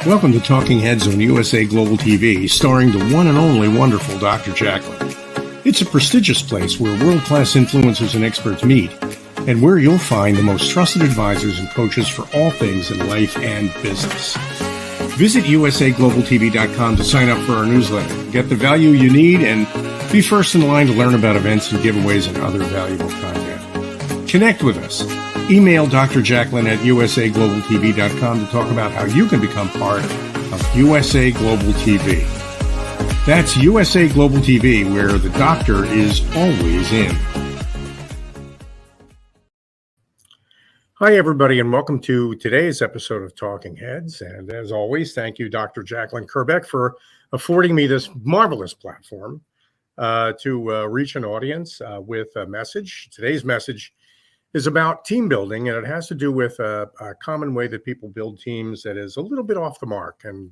Welcome to Talking Heads on USA Global TV, starring the one and only wonderful Dr. Jacqueline. It's a prestigious place where world-class influencers and experts meet, and where you'll find the most trusted advisors and coaches for all things in life and business. Visit usaglobaltv.com to sign up for our newsletter, get the value you need, and be first in line to learn about events and giveaways and other valuable content. Connect with us. Email Dr. Jacqueline at usaglobaltv.com to talk about how you can become part of USA Global TV. That's USA Global TV, where the doctor is always in. Hi, everybody, and welcome to today's episode of Talking Heads. And as always, thank you, Dr. Jacqueline Kerbeck, for affording me this marvelous platform to reach an audience with a message. Today's message is about team building, and it has to do with a common way that people build teams that is a little bit off the mark. And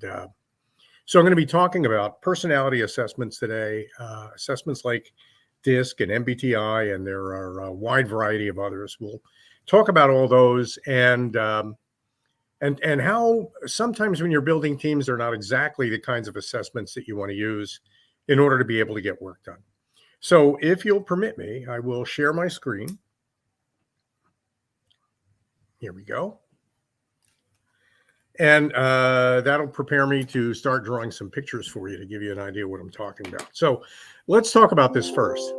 so I'm going to be talking about personality assessments today, assessments like DISC and MBTI, and there are a wide variety of others. We'll talk about all those and how sometimes when you're building teams, they're not exactly the kinds of assessments that you want to use in order to be able to get work done. So if you'll permit me, I will share my screen. Here we go. And that'll prepare me to start drawing some pictures for you to give you an idea what I'm talking about. So let's talk about this first.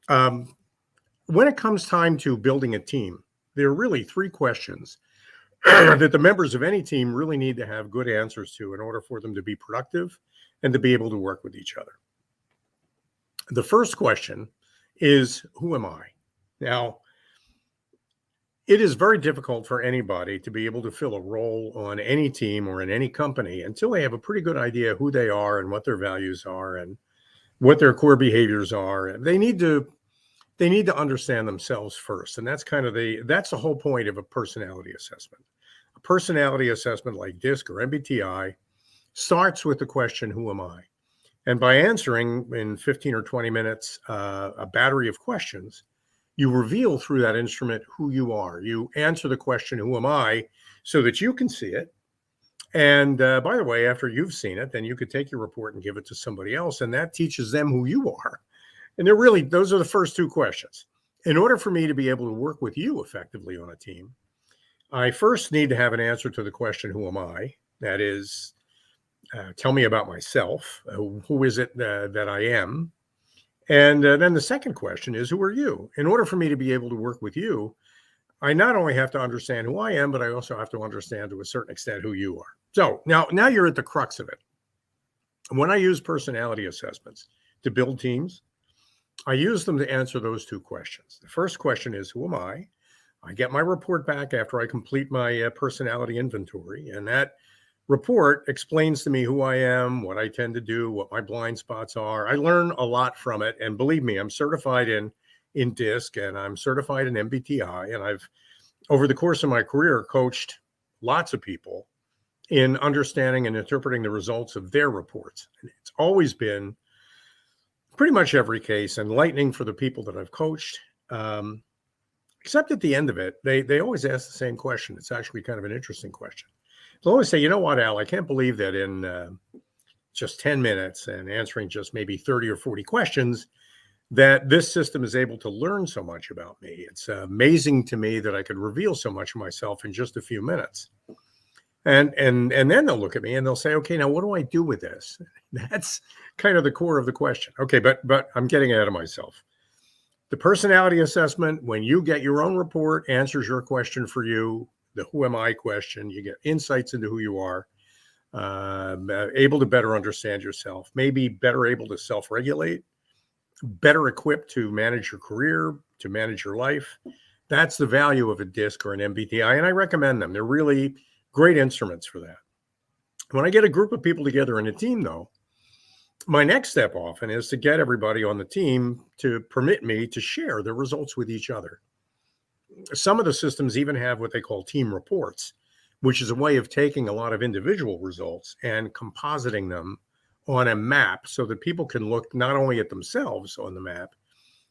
When it comes time to building a team, there are really three questions that the members of any team really need to have good answers to in order for them to be productive and to be able to work with each other. The first question is, who am I? Now, it is very difficult for anybody to be able to fill a role on any team or in any company until they have a pretty good idea who they are and what their values are and what their core behaviors are. They need to understand themselves first. And that's that's the whole point of a personality assessment. A personality assessment like DISC or MBTI starts with the question, who am I? And by answering in 15 or 20 minutes a battery of questions, you reveal through that instrument who you are. You answer the question, who am I, so that you can see it. And by the way, after you've seen it, then you could take your report and give it to somebody else, and that teaches them who you are. And those are the first two questions. In order for me to be able to work with you effectively on a team, I first need to have an answer to the question, who am I? That is, tell me about myself. Who is it that I am? And then the second question is, who are you? In order for me to be able to work with you, I not only have to understand who I am, but I also have to understand to a certain extent who you are. So now you're at the crux of it. When I use personality assessments to build teams, I use them to answer those two questions. The first question is, who am I? I get my report back after I complete my personality inventory, and that report explains to me who I am, what I tend to do, what my blind spots are. I learn a lot from it. And believe me, I'm certified in DISC and I'm certified in MBTI. And I've, over the course of my career, coached lots of people in understanding and interpreting the results of their reports. And it's always been, pretty much every case, enlightening for the people that I've coached. Except at the end of it, they always ask the same question. It's actually kind of an interesting question. They'll always say, you know what, Al, I can't believe that in just 10 minutes and answering just maybe 30 or 40 questions, that this system is able to learn so much about me. It's amazing to me that I could reveal so much of myself in just a few minutes. And then they'll look at me and they'll say, okay, now what do I do with this? That's kind of the core of the question. Okay, but I'm getting ahead of myself. The personality assessment, when you get your own report, answers your question for you. The who am I question, you get insights into who you are, able to better understand yourself, maybe better able to self-regulate, better equipped to manage your career, to manage your life. That's the value of a DISC or an MBTI, and I recommend them. They're really great instruments for that. When I get a group of people together in a team, though, my next step often is to get everybody on the team to permit me to share the results with each other. Some of the systems even have what they call team reports, which is a way of taking a lot of individual results and compositing them on a map so that people can look not only at themselves on the map,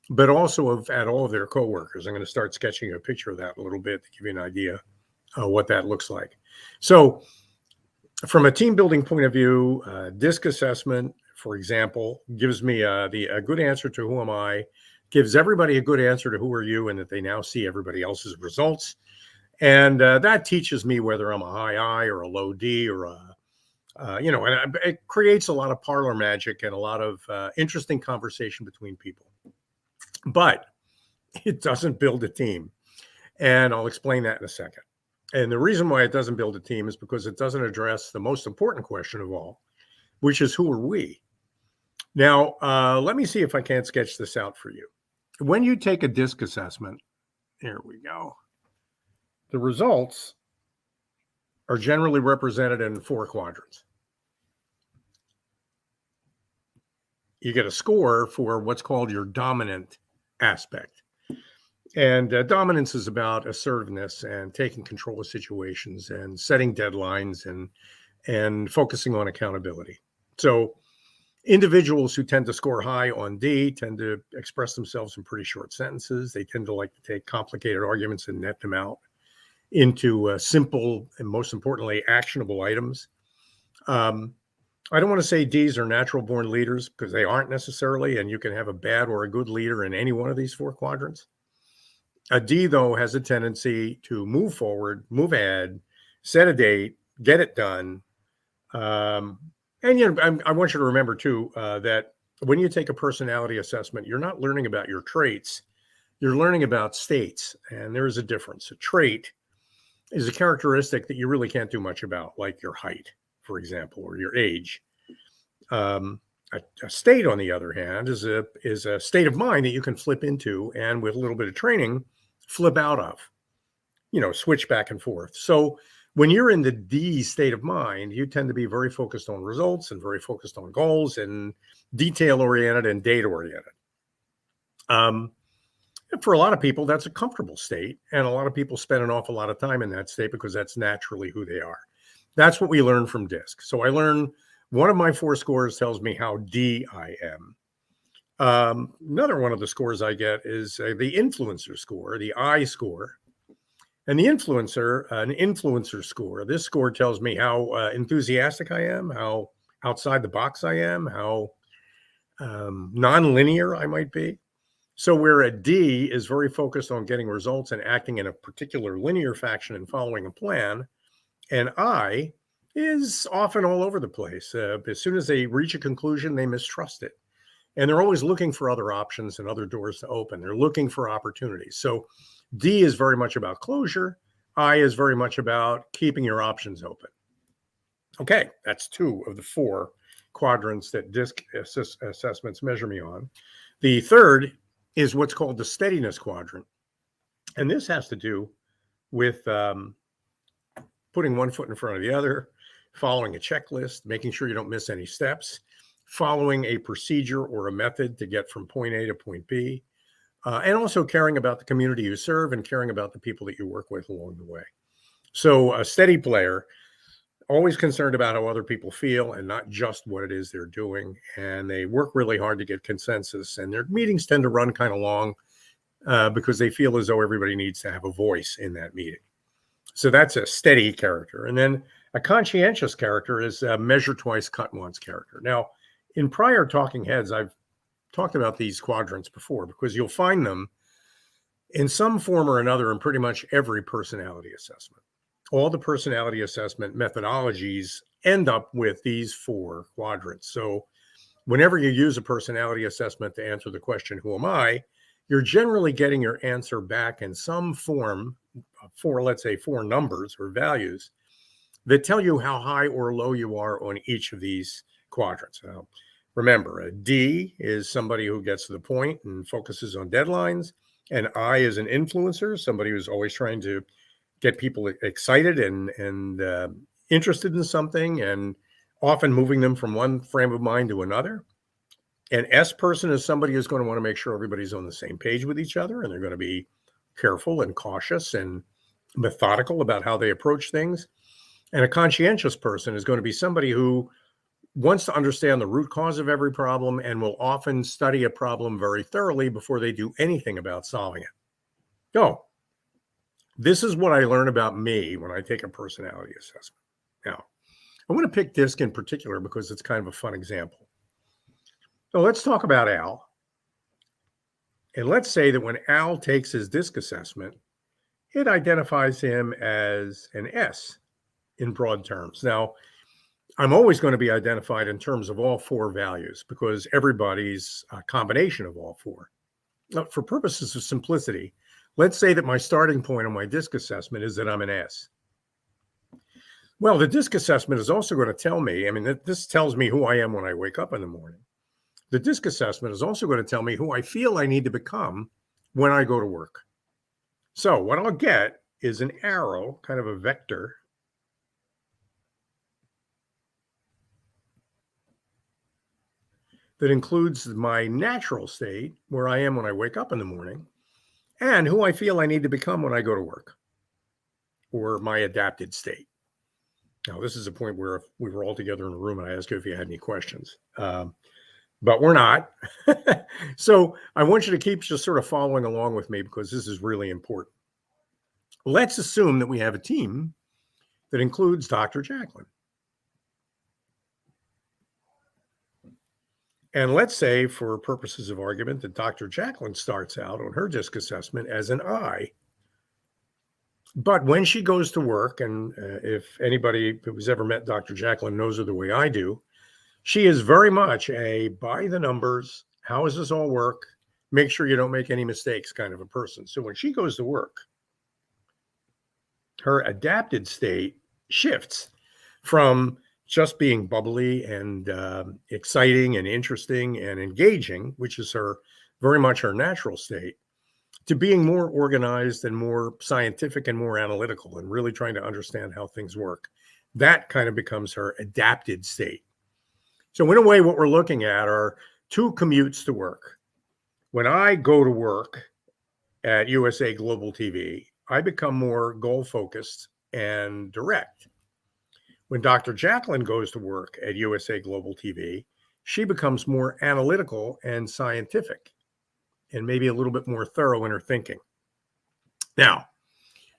but also at all of their coworkers. I'm going to start sketching a picture of that a little bit to give you an idea what that looks like. So From a team building point of view, DISC assessment, for example, gives me a good answer to who am I, gives everybody a good answer to who are you, and that they now see everybody else's results. And that teaches me whether I'm a high I or a low D or and it creates a lot of parlor magic and a lot of interesting conversation between people. But it doesn't build a team. And I'll explain that in a second. And the reason why it doesn't build a team is because it doesn't address the most important question of all, which is who are we? Now, let me see if I can't sketch this out for you. When you take a DISC assessment, here we go. The results are generally represented in 4 quadrants. You get a score for what's called your dominant aspect. And dominance is about assertiveness and taking control of situations and setting deadlines and focusing on accountability. So individuals who tend to score high on D tend to express themselves in pretty short sentences. They tend to like to take complicated arguments and net them out into simple and, most importantly, actionable items. I don't want to say Ds are natural born leaders, because they aren't necessarily, and you can have a bad or a good leader in any one of these 4 quadrants. A D, though, has a tendency to move forward, move ahead, set a date, get it done. And I want you to remember, too, that when you take a personality assessment, you're not learning about your traits. You're learning about states, and there is a difference. A trait is a characteristic that you really can't do much about, like your height, for example, or your age. A state, on the other hand, is a state of mind that you can flip into, and with a little bit of training, flip out of, switch back and forth. So when you're in the D state of mind, you tend to be very focused on results and very focused on goals and detail-oriented and data-oriented. For a lot of people, that's a comfortable state, and a lot of people spend an awful lot of time in that state because that's naturally who they are. That's what we learn from DISC. So I learn one of my 4 scores tells me how D I am. Another one of the scores I get is the influencer score, the I score. And the an influencer score, this score tells me how enthusiastic I am, how outside the box I am, how non-linear I might be. So where a D is very focused on getting results and acting in a particular linear fashion and following a plan, and I is often all over the place. As soon as they reach a conclusion, they mistrust it. And they're always looking for other options and other doors to open. They're looking for opportunities. So D is very much about closure. I is very much about keeping your options open. Okay, that's 2 of the 4 quadrants that DISC assessments measure me on. The third is what's called the steadiness quadrant. And this has to do with putting one foot in front of the other, following a checklist, making sure you don't miss any steps, following a procedure or a method to get from point A to point B, and also caring about the community you serve and caring about the people that you work with along the way. So a steady player, always concerned about how other people feel and not just what it is they're doing. And they work really hard to get consensus, and their meetings tend to run kind of long because they feel as though everybody needs to have a voice in that meeting. So that's a steady character. And then a conscientious character is a measure twice, cut once character. Now, in prior talking heads, I've talked about these quadrants before because you'll find them in some form or another in pretty much every personality assessment. All the personality assessment methodologies end up with these 4 quadrants. So whenever you use a personality assessment to answer the question, who am I, you're generally getting your answer back in some form for, let's say, 4 numbers or values that tell you how high or low you are on each of these quadrants. Now, remember, a D is somebody who gets to the point and focuses on deadlines. And I is an influencer, somebody who's always trying to get people excited and interested in something, and often moving them from one frame of mind to another. An S person is somebody who's going to want to make sure everybody's on the same page with each other, and they're going to be careful and cautious and methodical about how they approach things. And a conscientious person is going to be somebody who wants to understand the root cause of every problem and will often study a problem very thoroughly before they do anything about solving it. Oh, this is what I learn about me when I take a personality assessment. Now, I want to pick DISC in particular because it's kind of a fun example. So let's talk about Al. And let's say that when Al takes his DISC assessment, it identifies him as an S in broad terms. Now, I'm always going to be identified in terms of all four values because everybody's a combination of all four. Now, for purposes of simplicity, let's say that my starting point on my DISC assessment is that I'm an S. Well, the DISC assessment is also going to tell me, this tells me who I am when I wake up in the morning. The DISC assessment is also going to tell me who I feel I need to become when I go to work. So what I'll get is an arrow, kind of a vector, that includes my natural state, where I am when I wake up in the morning, and who I feel I need to become when I go to work, or my adapted state. Now, this is a point where if we were all together in a room and I asked you if you had any questions, but we're not. So I want you to keep just sort of following along with me because this is really important. Let's assume that we have a team that includes Dr. Jacqueline. And let's say, for purposes of argument, that Dr. Jacqueline starts out on her DISC assessment as an I. But when she goes to work, and if anybody who's ever met Dr. Jacqueline knows her the way I do, she is very much a by the numbers, how does this all work? Make sure you don't make any mistakes kind of a person. So when she goes to work, her adapted state shifts from just being bubbly and exciting and interesting and engaging, which is very much her natural state, to being more organized and more scientific and more analytical and really trying to understand how things work. That kind of becomes her adapted state. So in a way, what we're looking at are two commutes to work. When I go to work at USA Global TV, I become more goal-focused and direct. When Dr. Jacqueline goes to work at USA Global TV, she becomes more analytical and scientific and maybe a little bit more thorough in her thinking. Now,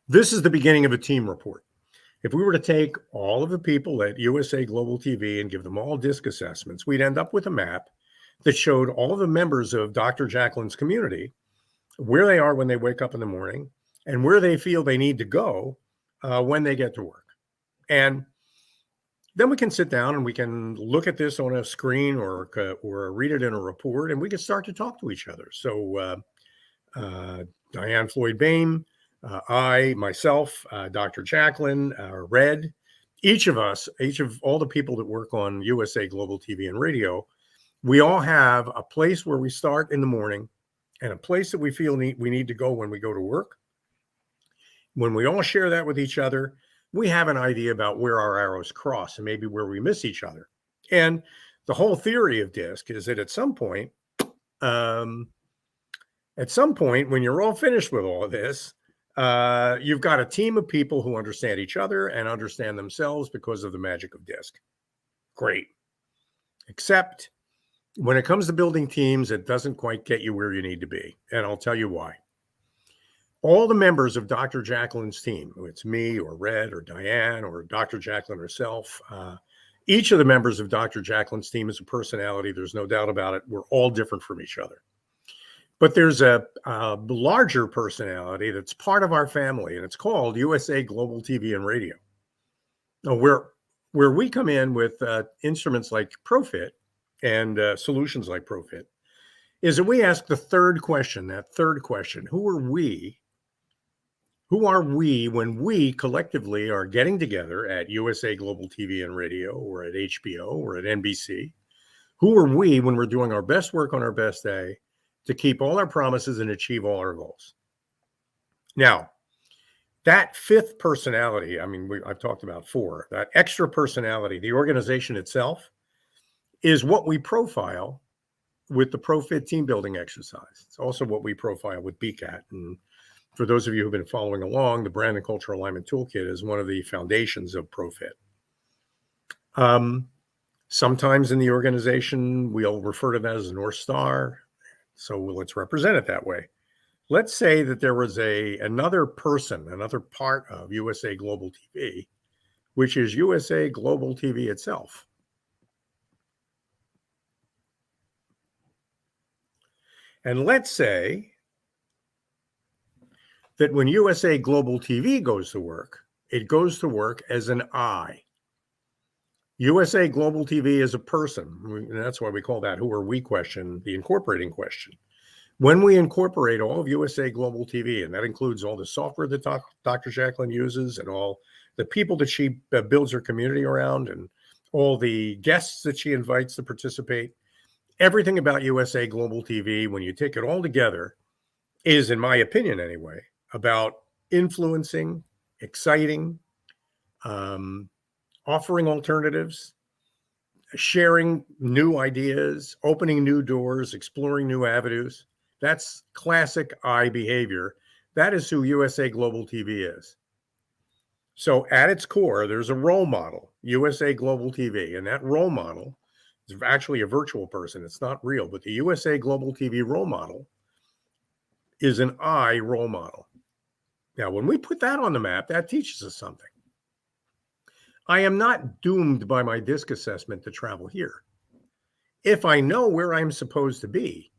this is the beginning of a team report. If we were to take all of the people at USA Global TV and give them all DISC assessments, we'd end up with a map that showed all of the members of Dr. Jacqueline's community, where they are when they wake up in the morning, and where they feel they need to go when they get to work. And then we can sit down and we can look at this on a screen or read it in a report, and we can start to talk to each other. So Diane Floyd Bain, I, myself, Dr. Jacqueline, Red, each of all the people that work on USA Global TV and radio, we all have a place where we start in the morning and a place that we feel we need to go when we go to work. When we all share that with each other, we have an idea about where our arrows cross and maybe where we miss each other. And the whole theory of DISC is that at some point, when you're all finished with all of this, you've got a team of people who understand each other and understand themselves because of the magic of DISC. Great. Except when it comes to building teams, it doesn't quite get you where you need to be. And I'll tell you why. All the members of Dr. Jacqueline's team, whether it's me or Red or Diane or Dr. Jacqueline herself, each of the members of Dr. Jacqueline's team is a personality. There's no doubt about it. We're all different from each other. But there's a larger personality that's part of our family, and it's called USA Global TV and Radio. Now, where we come in with instruments like Profit and solutions like Profit is that we ask that third question, who are we? Who are we when we collectively are getting together at USA Global TV and Radio or at HBO or at NBC? Who are we when we're doing our best work on our best day to keep all our promises and achieve all our goals? Now, that fifth personality, I've talked about four, that extra personality, the organization itself, is what we profile with the Profit team building exercise. It's also what we profile with BCAT. And for those of you who've been following along, the Brand and Cultural Alignment Toolkit is one of the foundations of Profit. Sometimes in the organization, we'll refer to that as a North Star. So let's represent it that way. Let's say that there was another part of USA Global TV which is USA Global TV itself. And let's say that when USA Global TV goes to work, it goes to work as an I. USA Global TV is a person. And that's why we call that who are we question the incorporating question. When we incorporate all of USA Global TV, and that includes all the software that Dr. Jacqueline uses and all the people that she builds her community around and all the guests that she invites to participate, everything about USA Global TV, when you take it all together, is, in my opinion anyway, about influencing, exciting, offering alternatives, sharing new ideas, opening new doors, exploring new avenues. That's classic I behavior. That is who USA Global TV is. So at its core, there's a role model, USA Global TV, and that role model is actually a virtual person. It's not real, but the USA Global TV role model is an I role model. Now, when we put that on the map, that teaches us something. I am not doomed by my DISC assessment to travel here. If I know where I'm supposed to be,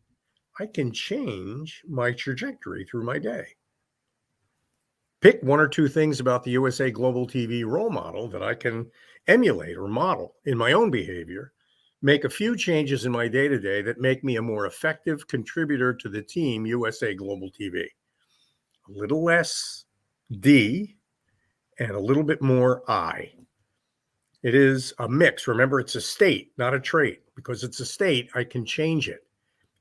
I can change my trajectory through my day. Pick one or two things about the USA Global TV role model that I can emulate or model in my own behavior, make a few changes in my day-to-day that make me a more effective contributor to the team USA Global TV. A little less D and a little bit more I. It is a mix. Remember, it's a state, not a trait. Because it's a state, I can change it.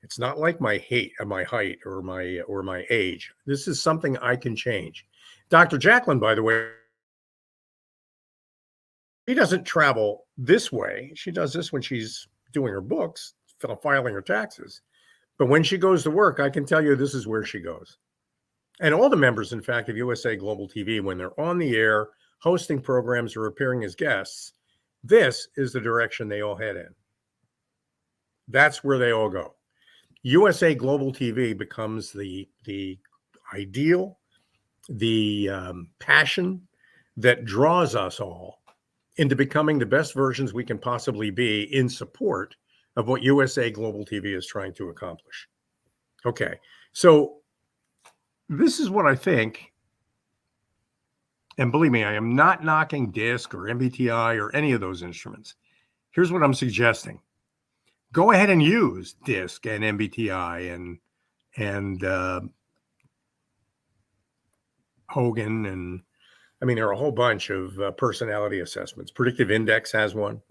It's not like my height or my age. This is something I can change. Dr. Jacqueline, by the way, she doesn't travel this way. She does this when she's doing her books, filing her taxes. But when she goes to work, I can tell you this is where she goes. And all the members, in fact, of USA Global TV, when they're on the air, hosting programs or appearing as guests, this is the direction they all head in. That's where they all go. USA Global TV becomes the ideal, the passion that draws us all into becoming the best versions we can possibly be in support of what USA Global TV is trying to accomplish. Okay, so this is what I think. And believe me, I am not knocking DISC or MBTI or any of those instruments. Here's what I'm suggesting. Go ahead and use DISC and MBTI and Hogan. And I mean, there are a whole bunch of personality assessments. Predictive Index has one.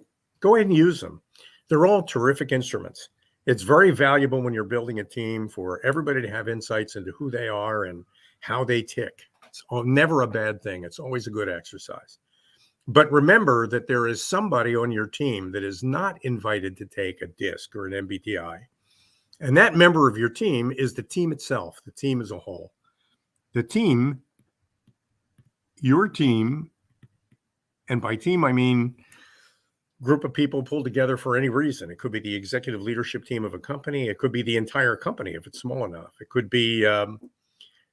Go ahead and use them. They're all terrific instruments. It's very valuable when you're building a team for everybody to have insights into who they are and how they tick. It's never a bad thing. It's always a good exercise. But remember that there is somebody on your team that is not invited to take a DISC or an MBTI. And that member of your team is the team itself, the team as a whole. The team, your team, and by team, I mean group of people pulled together for any reason. It could be the executive leadership team of a company. It could be the entire company if it's small enough. It could be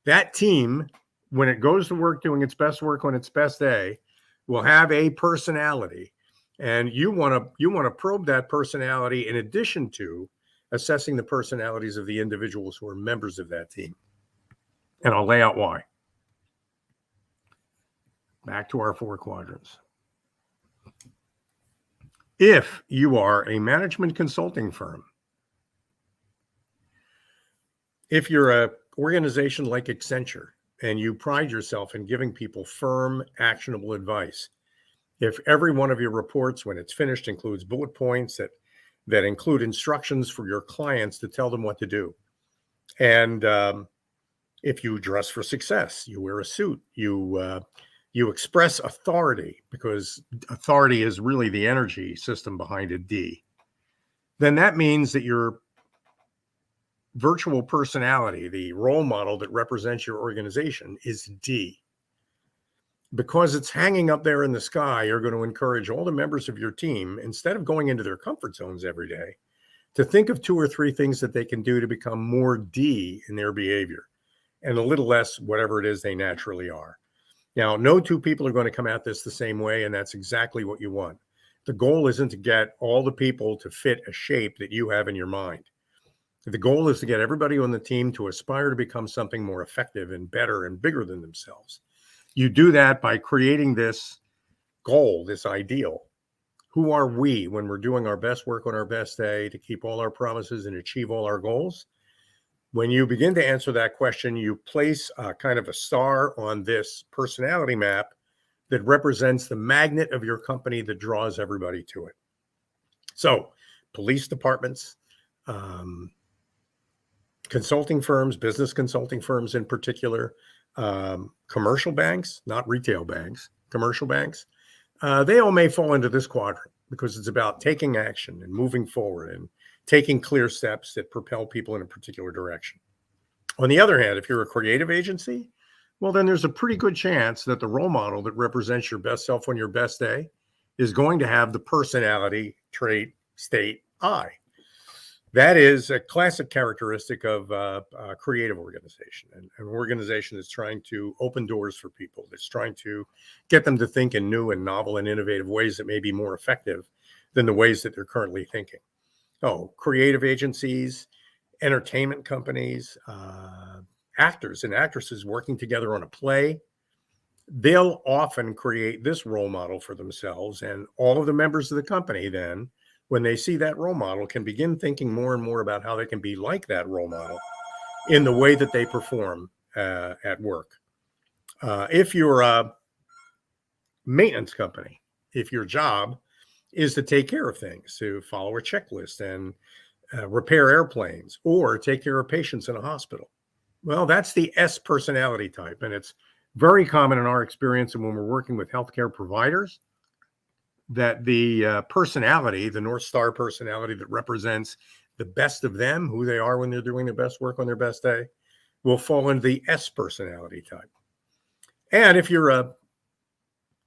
that team, when it goes to work doing its best work on its best day, will have a personality. And you want to probe that personality in addition to assessing the personalities of the individuals who are members of that team. And I'll lay out why. Back to our 4 quadrants. If you are a management consulting firm, if you're an organization like Accenture and you pride yourself in giving people firm, actionable advice, if every one of your reports, when it's finished, includes bullet points that include instructions for your clients to tell them what to do, and if you dress for success, you wear a suit, you express authority, because authority is really the energy system behind a D, then that means that your virtual personality, the role model that represents your organization, is D. Because it's hanging up there in the sky, you're going to encourage all the members of your team, instead of going into their comfort zones every day, to think of 2 or 3 things that they can do to become more D in their behavior and a little less whatever it is they naturally are. Now, no two people are going to come at this the same way, and that's exactly what you want. The goal isn't to get all the people to fit a shape that you have in your mind. The goal is to get everybody on the team to aspire to become something more effective and better and bigger than themselves. You do that by creating this goal, this ideal. Who are we when we're doing our best work on our best day to keep all our promises and achieve all our goals? When you begin to answer that question, you place kind of a star on this personality map that represents the magnet of your company that draws everybody to it. So, police departments, consulting firms, business consulting firms in particular, commercial banks, not retail banks, commercial banks, they all may fall into this quadrant because it's about taking action and moving forward and taking clear steps that propel people in a particular direction. On the other hand, if you're a creative agency, well, then there's a pretty good chance that the role model that represents your best self on your best day is going to have the personality trait state I. That is a classic characteristic of a creative organization, and an organization that's trying to open doors for people, that's trying to get them to think in new and novel and innovative ways that may be more effective than the ways that they're currently thinking. Oh, creative agencies, entertainment companies, actors and actresses working together on a play, they'll often create this role model for themselves, and all of the members of the company then, when they see that role model, can begin thinking more and more about how they can be like that role model in the way that they perform at work. If you're a maintenance company, if your job is to take care of things, to follow a checklist and repair airplanes or take care of patients in a hospital, well, that's the S personality type. And it's very common in our experience and when we're working with healthcare providers, that the personality, the North Star personality that represents the best of them, who they are when they're doing their best work on their best day, will fall into the S personality type. And if you're a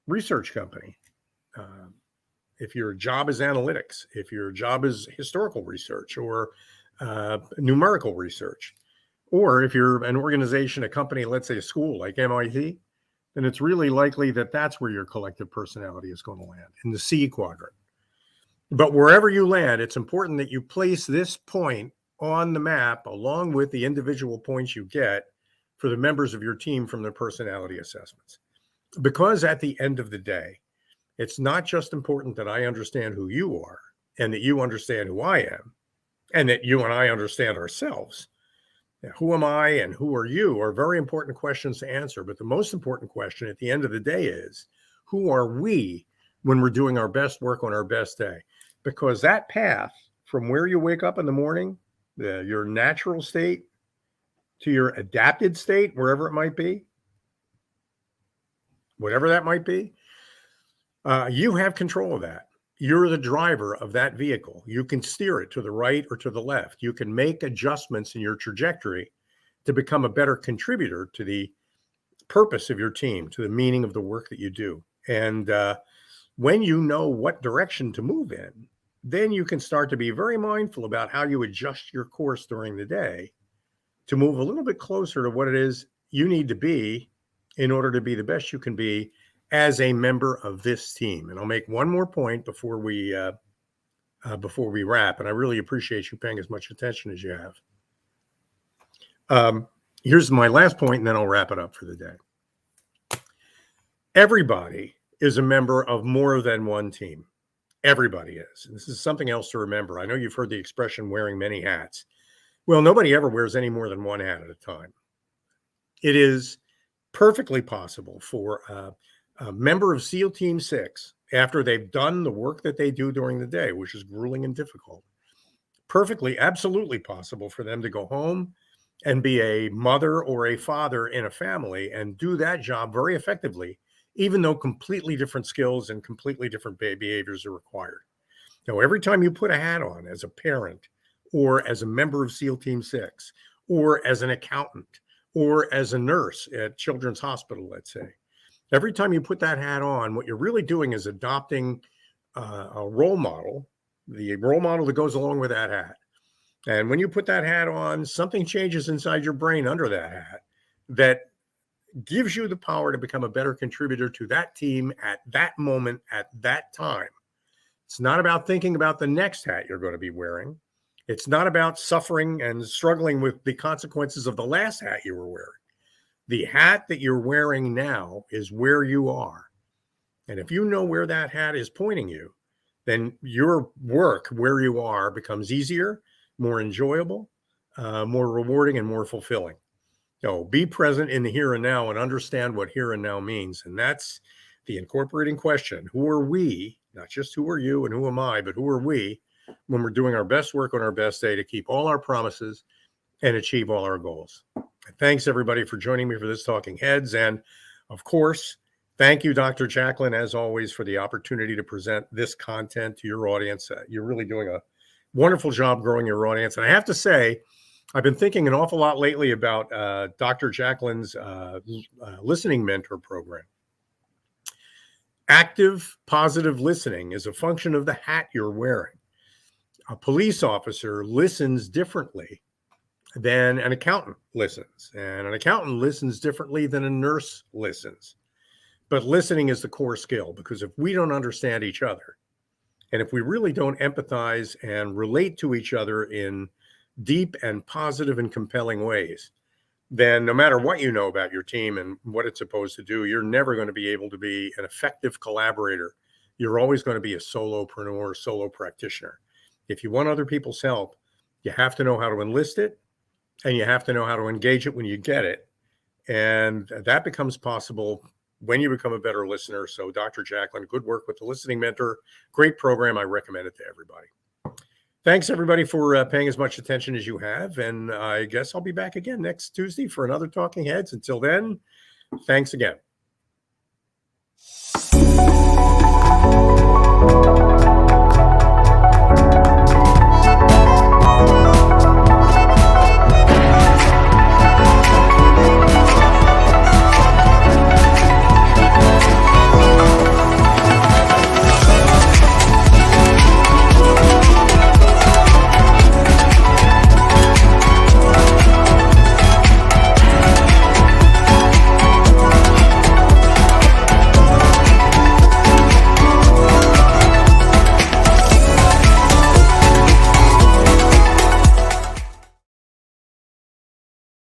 research company, if your job is analytics, if your job is historical research or numerical research, or if you're an organization, a company, let's say a school like MIT, then it's really likely that that's where your collective personality is going to land, in the C quadrant. But wherever you land, it's important that you place this point on the map along with the individual points you get for the members of your team from their personality assessments. Because at the end of the day, it's not just important that I understand who you are and that you understand who I am and that you and I understand ourselves. Now, who am I and who are you are very important questions to answer. But the most important question at the end of the day is, who are we when we're doing our best work on our best day? Because that path from where you wake up in the morning, your natural state, to your adapted state, wherever it might be, whatever that might be, you have control of that. You're the driver of that vehicle. You can steer it to the right or to the left. You can make adjustments in your trajectory to become a better contributor to the purpose of your team, to the meaning of the work that you do. And when you know what direction to move in, then you can start to be very mindful about how you adjust your course during the day to move a little bit closer to what it is you need to be in order to be the best you can be as a member of this team. And I'll make one more point before we wrap. And I really appreciate you paying as much attention as you have. Here's my last point, and then I'll wrap it up for the day. Everybody is a member of more than one team. Everybody is. And this is something else to remember. I know you've heard the expression wearing many hats. Well, nobody ever wears any more than one hat at a time. It is perfectly possible for a member of SEAL Team 6, after they've done the work that they do during the day, which is grueling and difficult, perfectly, absolutely possible for them to go home and be a mother or a father in a family and do that job very effectively, even though completely different skills and completely different behaviors are required. Now, every time you put a hat on as a parent or as a member of SEAL Team 6 or as an accountant or as a nurse at Children's Hospital, let's say, every time you put that hat on, what you're really doing is adopting a role model, the role model that goes along with that hat. And when you put that hat on, something changes inside your brain under that hat that gives you the power to become a better contributor to that team at that moment, at that time. It's not about thinking about the next hat you're going to be wearing. It's not about suffering and struggling with the consequences of the last hat you were wearing. The hat that you're wearing now is where you are. And if you know where that hat is pointing you, then your work where you are becomes easier, more enjoyable, more rewarding, and more fulfilling. So be present in the here and now and understand what here and now means. And that's the incorporating question. Who are we? Not just who are you and who am I, but who are we when we're doing our best work on our best day to keep all our promises and achieve all our goals? Thanks, everybody, for joining me for this Talking Heads. And, of course, thank you, Dr. Jacqueline, as always, for the opportunity to present this content to your audience. You're really doing a wonderful job growing your audience. And I have to say, I've been thinking an awful lot lately about Dr. Jacqueline's listening mentor program. Active, positive listening is a function of the hat you're wearing. A police officer listens differently than an accountant listens, and an accountant listens differently than a nurse listens. But listening is the core skill, because if we don't understand each other, and if we really don't empathize and relate to each other in deep and positive and compelling ways, then no matter what you know about your team and what it's supposed to do, you're never going to be able to be an effective collaborator. You're always going to be a solopreneur, solo practitioner. If you want other people's help, you have to know how to enlist it, and you have to know how to engage it when you get it. And that becomes possible when you become a better listener. So Dr. Jacqueline, good work with the Listening Mentor. Great program. I recommend it to everybody. Thanks, everybody, for paying as much attention as you have. And I guess I'll be back again next Tuesday for another Talking Heads. Until then, thanks again.